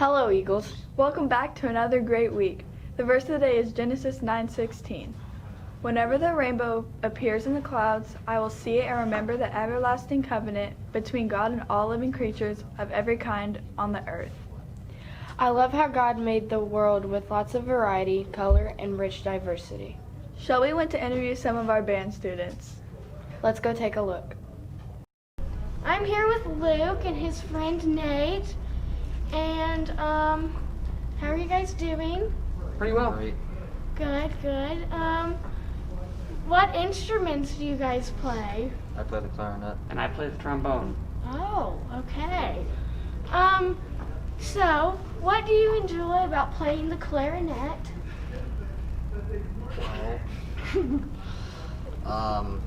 Hello, Eagles. Welcome back to another great week. The verse of the day is Genesis 9:16. Whenever the rainbow appears in the clouds, I will see it and remember the everlasting covenant between God and all living creatures of every kind on the earth. I love how God made the world with lots of variety, color, and rich diversity. Shelby went to interview some of our band students. Let's go take a look. I'm here with Luke and his friend Nate. And how are you guys doing? Pretty well. Good. What instruments do you guys play? I play the clarinet. And I play the trombone. Oh, okay. So what do you enjoy about playing the clarinet? Well,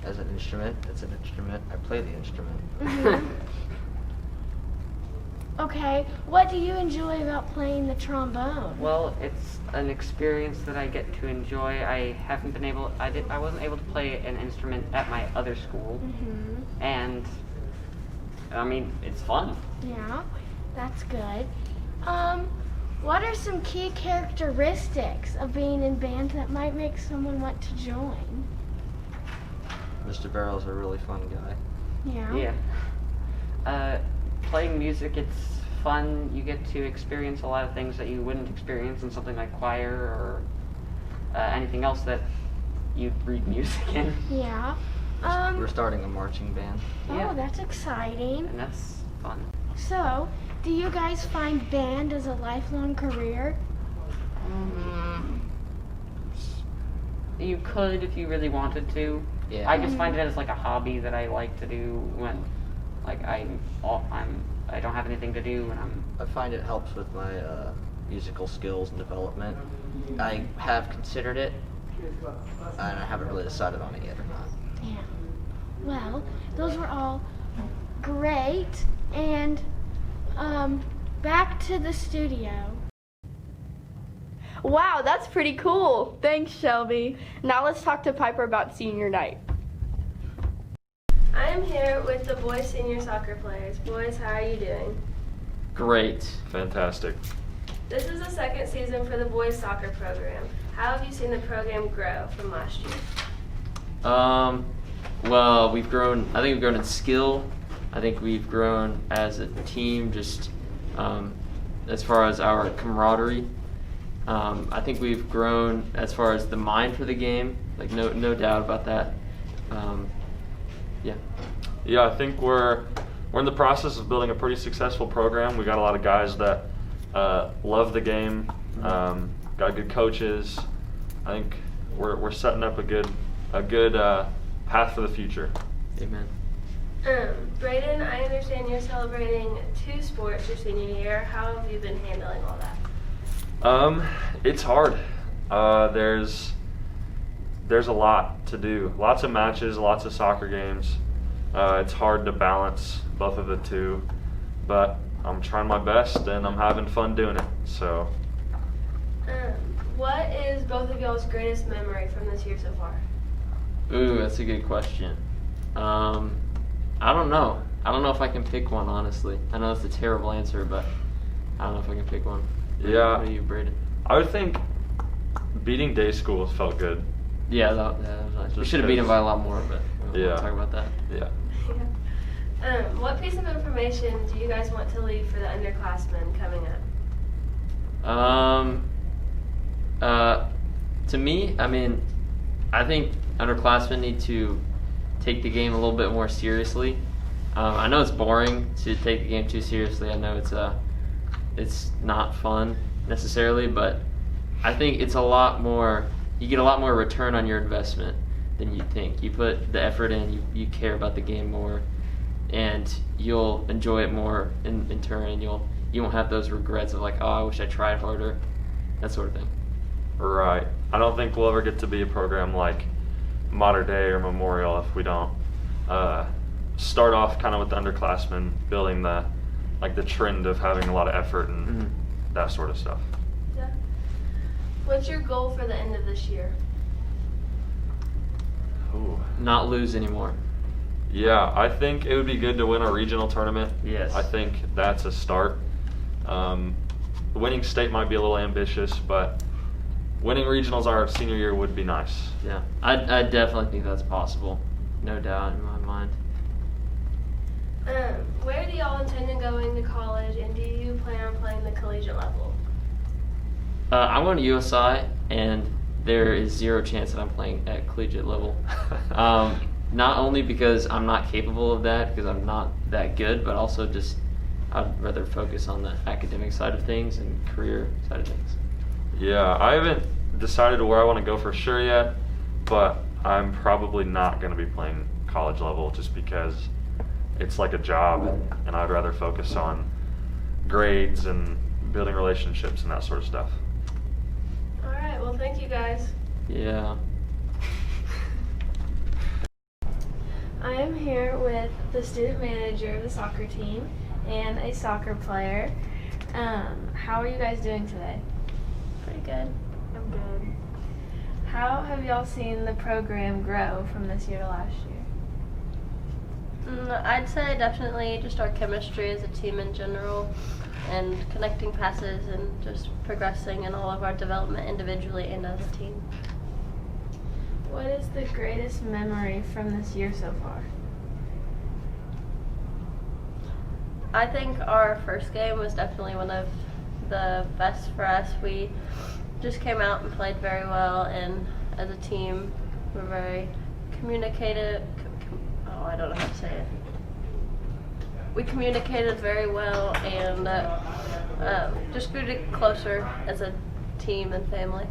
as an instrument, it's an instrument. I play the instrument. Mm-hmm. Okay, what do you enjoy about playing the trombone? Well, it's an experience that I get to enjoy. I wasn't able to play an instrument at my other school, and I mean, it's fun. Yeah, that's good. What are some key characteristics of being in band that might make someone want to join? Mr. Barrel's a really fun guy. Yeah. Playing music, it's fun. You get to experience a lot of things that you wouldn't experience in something like choir or anything else that you'd read music in. Yeah. We're starting a marching band. Yeah. Oh, that's exciting. And that's fun. So, do you guys find band as a lifelong career? You could if you really wanted to. Yeah. I just find it as like a hobby that I like to do when I don't have anything to do and I find it helps with my musical skills and development. I have considered it, and I haven't really decided on it yet or not. Yeah. Well, those were all great. And back to the studio. Wow, that's pretty cool. Thanks, Shelby. Now let's talk to Piper about senior night. I am here with the boys senior soccer players. Boys, how are you doing? Great. Fantastic. This is the second season for the boys soccer program. How have you seen the program grow from last year? Well, we've grown. I think we've grown in skill. I think we've grown as a team, just as far as our camaraderie. I think we've grown as far as the mind for the game. Like no doubt about that. Yeah, I think we're in the process of building a pretty successful program. We got a lot of guys that love the game, got good coaches. I think we're setting up a good path for the future. Amen. Brayden, I understand you're celebrating 2 sports your senior year. How have you been handling all that? It's hard. There's a lot to do. Lots of matches, lots of soccer games. It's hard to balance both of the two, but I'm trying my best and I'm having fun doing it. So, what is both of y'all's greatest memory from this year so far? Ooh, that's a good question. I don't know. I don't know if I can pick one, honestly. I know that's a terrible answer, but I don't know if I can pick one. Yeah. What are you, Braden? I would think beating day schools felt good. Yeah, that was nice. We should have beat him by a lot more, but we'll talk about that. Yeah. What piece of information do you guys want to leave for the underclassmen coming up? To me, I mean, I think underclassmen need to take the game a little bit more seriously. I know it's boring to take the game too seriously. I know it's not fun necessarily, but I think it's a lot more. You get a lot more return on your investment than you think. You put the effort in, you care about the game more, and you'll enjoy it more in turn, and you won't have those regrets of like, oh, I wish I tried harder, that sort of thing. Right. I don't think we'll ever get to be a program like Modern Day or Memorial if we don't start off kind of with the underclassmen, building the trend of having a lot of effort and that sort of stuff. Yeah. What's your goal for the end of this year? Ooh. Not lose anymore. Yeah, I think it would be good to win a regional tournament. Yes. I think that's a start. Winning state might be a little ambitious, but winning regionals our senior year would be nice. Yeah, I definitely think that's possible. No doubt in my mind. Where do y'all intend on going to college, and do you plan on playing the collegiate level? I'm going to USI, and there is zero chance that I'm playing at collegiate level. Not only because I'm not capable of that, because I'm not that good, but also just I'd rather focus on the academic side of things and career side of things. Yeah, I haven't decided where I want to go for sure yet, but I'm probably not going to be playing college level just because it's like a job, and I'd rather focus on grades and building relationships and that sort of stuff. All right, well, thank you guys. Yeah. I am here with the student manager of the soccer team and a soccer player. How are you guys doing today? Pretty good. I'm good. How have y'all seen the program grow from this year to last year? I'd say definitely just our chemistry as a team in general, and connecting passes and just progressing in all of our development individually and as a team. What is the greatest memory from this year so far? I think our first game was definitely one of the best for us. We just came out and played very well, and as a team, we're very communicative. I don't know how to say it. We communicated very well, and just grew closer as a team and family.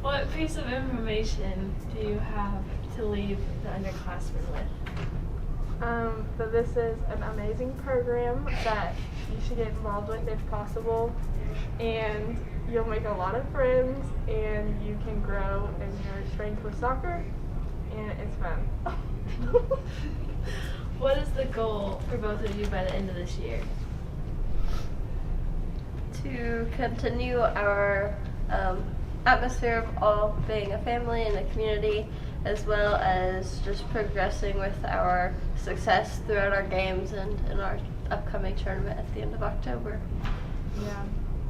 What piece of information do you have to leave the underclassmen with? That this is an amazing program that you should get involved with if possible, and you'll make a lot of friends, and you can grow in your strength with soccer, and it's fun. What is the goal for both of you by the end of this year? To continue our atmosphere of all being a family and a community, as well as just progressing with our success throughout our games and in our upcoming tournament at the end of October. Yeah,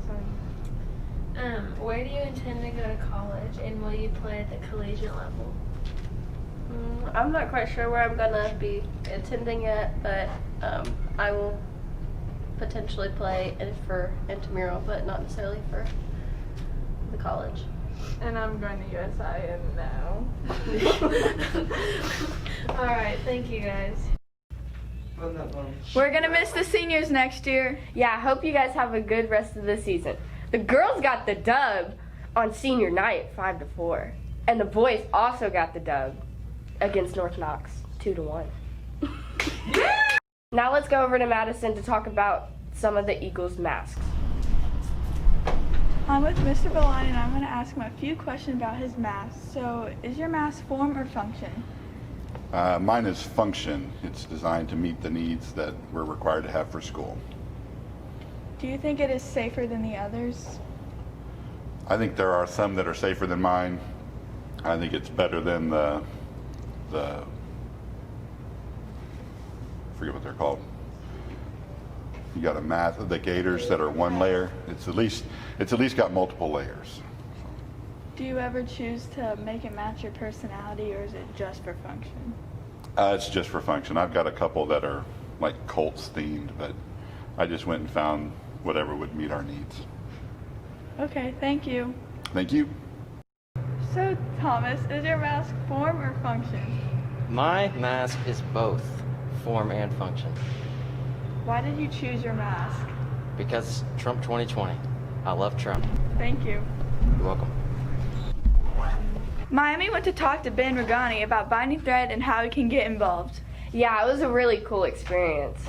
sorry. Where do you intend to go to college, and will you play at the collegiate level? I'm not quite sure where I'm going to be attending yet, but I will potentially play for intramural, but not necessarily for the college. And I'm going to USI and no. All right, thank you guys. We're gonna miss the seniors next year. Yeah, I hope you guys have a good rest of the season. The girls got the dub on senior night, 5-4. And the boys also got the dub against North Knox, 2-1. Now let's go over to Madison to talk about some of the Eagles' masks. I'm with Mr. Belline, and I'm going to ask him a few questions about his mask. So, is your mask form or function? Mine is function. It's designed to meet the needs that we're required to have for school. Do you think it is safer than the others? I think there are some that are safer than mine. I think it's better than the I forget what they're called. You got a mask, the gaiters that are one layer. It's at least got multiple layers. Do you ever choose to make it match your personality, or is it just for function? It's just for function. I've got a couple that are like Colts themed, but I just went and found whatever would meet our needs. Okay, thank you. Thank you. So, Thomas, is your mask form or function? My mask is both form and function. Why did you choose your mask? Because Trump 2020. I love Trump. Thank you. You're welcome. Miami went to talk to Ben Regani about binding thread and how he can get involved. Yeah, it was a really cool experience.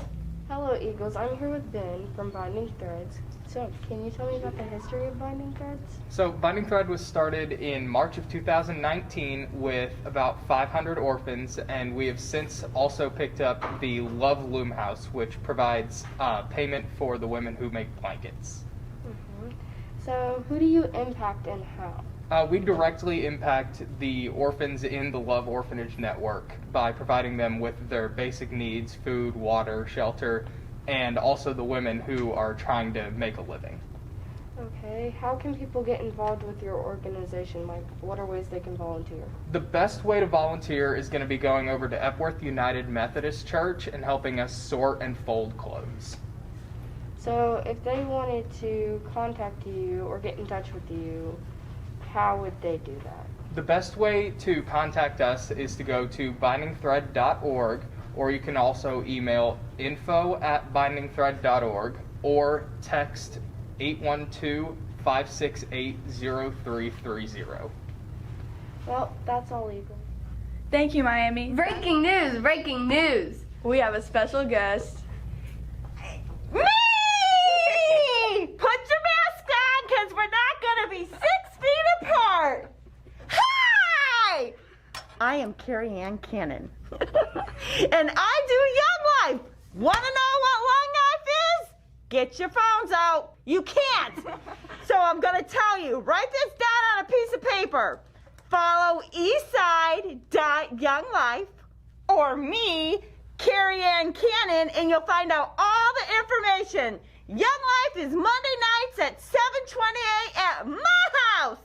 Hello, Eagles. I'm here with Ben from Binding Threads. So, can you tell me about the history of Binding Threads? So, Binding Thread was started in March of 2019 with about 500 orphans, and we have since also picked up the Love Loom House, which provides payment for the women who make blankets. So, who do you impact and how? We directly impact the orphans in the Love Orphanage Network by providing them with their basic needs, food, water, shelter, and also the women who are trying to make a living. Okay, how can people get involved with your organization? Like, what are ways they can volunteer? The best way to volunteer is going to be going over to Epworth United Methodist Church and helping us sort and fold clothes. So, if they wanted to contact you or get in touch with you, how would they do that? The best way to contact us is to go to bindingthread.org, or you can also email info@bindingthread.org or text 812-568-0330. Well, that's all legal. Thank you, Miami. Breaking news! Breaking news! We have a special guest. Me! Put your mask on, because we're not going to be 6 feet apart. Hi! I am Carrie Ann Cannon. And I do Young Life. Want to know what Long Life is? Get your phones out. You can't. So I'm going to tell you. Write this down on a piece of paper. Follow Eastside.YoungLife or me, Carrie Ann Cannon, and you'll find out all the information. Young Life is Monday nights at 7:28 at my house.